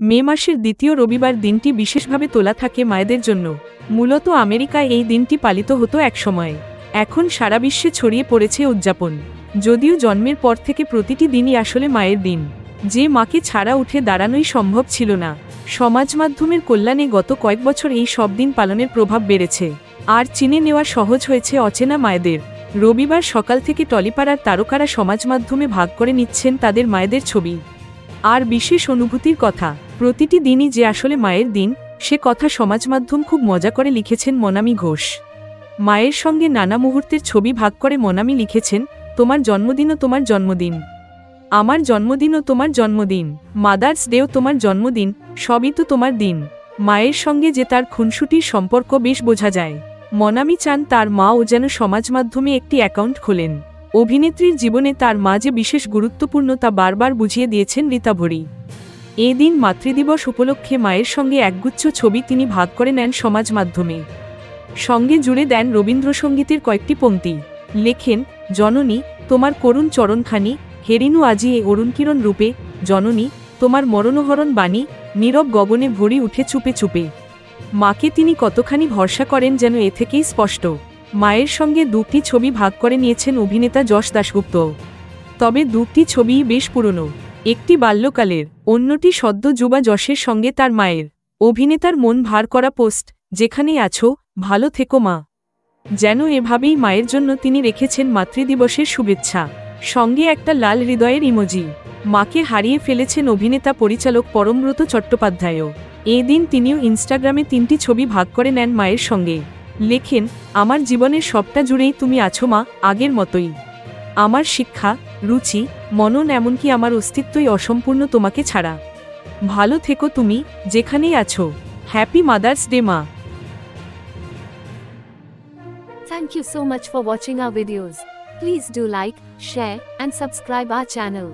মে মাসের দ্বিতীয় রবিবার দিনটি বিশেষভাবে তোলা থাকে মায়েদের জন্য। মূলত আমেরিকায় এই দিনটি পালিত হতো একসময়, এখন সারা বিশ্বে ছড়িয়ে পড়েছে উদযাপন। যদিও জন্মের পর থেকে প্রতিটি দিনই আসলে মায়ের দিন, যে মাকে ছাড়া উঠে দাঁড়ানোই সম্ভব ছিল না। সমাজ মাধ্যমের কল্যাণে গত কয়েক বছর এই সব দিন পালনের প্রভাব বেড়েছে, আর চিনে নেওয়া সহজ হয়েছে অচেনা মায়েদের। রবিবার সকাল থেকে টলিপাড়ার তারকারা সমাজ মাধ্যমে ভাগ করে নিচ্ছেন তাদের মায়েদের ছবি আর বিশেষ অনুভূতির কথা। প্রতিটি দিনই যে আসলে মায়ের দিন, সে কথা সমাজ মাধ্যম খুব মজা করে লিখেছেন মনামি ঘোষ। মায়ের সঙ্গে নানা মুহূর্তের ছবি ভাগ করে মনামি লিখেছেন, তোমার জন্মদিনও তোমার জন্মদিন, আমার জন্মদিনও তোমার জন্মদিন, মাদার্স ডেও তোমার জন্মদিন, সবই তো তোমার দিন। মায়ের সঙ্গে যে তার খুনসুটির সম্পর্ক বেশ বোঝা যায়। মনামি চান তার মাও যেন সমাজ মাধ্যমে একটি অ্যাকাউন্ট খোলেন। অভিনেত্রীর জীবনে তার মা যে বিশেষ গুরুত্বপূর্ণ তা বারবার বুঝিয়ে দিয়েছেন রীতা ভরি। এই দিন মাতৃদিবস উপলক্ষে মায়ের সঙ্গে একগুচ্ছ ছবি তিনি ভাগ করে নেন সমাজ মাধ্যমে। সঙ্গে জুড়ে দেন রবীন্দ্রসঙ্গীতের কয়েকটি পংক্তি। লেখেন, জননী তোমার করুণ চরণখানি, হেরিনু আজি এ অরুণকিরণ রূপে, জননী তোমার মরণহরণ বাণী, নীরব গগনে ভরি উঠে চুপে চুপে। মাকে তিনি কতখানি ভরসা করেন যেন এ থেকেই স্পষ্ট। মায়ের সঙ্গে দুটি ছবি ভাগ করে নিয়েছেন অভিনেতা যশ দাশগুপ্ত। তবে দুটি ছবিই বেশ পুরনো, একটি বাল্যকালের, অন্যটি সদ্য যুবা যশের সঙ্গে তার মায়ের। অভিনেতার মন ভার করা পোস্ট, যেখানেই আছো ভালো থেকো মা। যেন এভাবেই মায়ের জন্য তিনি রেখেছেন মাতৃদিবসের শুভেচ্ছা, সঙ্গে একটা লাল হৃদয়ের ইমোজি। মাকে হারিয়ে ফেলেছেন অভিনেতা পরিচালক পরমব্রত চট্টোপাধ্যায়ও। এই দিন তিনিও ইনস্টাগ্রামে 3টি ছবি ভাগ করে নেন মায়ের সঙ্গে। লেখেন, আমার জীবনের সবটা জুড়েই তুমি আছো মা, আগের মতোই। আমার শিক্ষা, রুচি, মনন, এমনকি আমার অস্তিত্বই অসম্পূর্ণ তোমাকে ছাড়া। ভালো থেকো তুমি, যেখানেই আছো। হ্যাপি মাদার্স ডে মা। Thank you so much for watching our videos. Please do like, share, and subscribe our channel.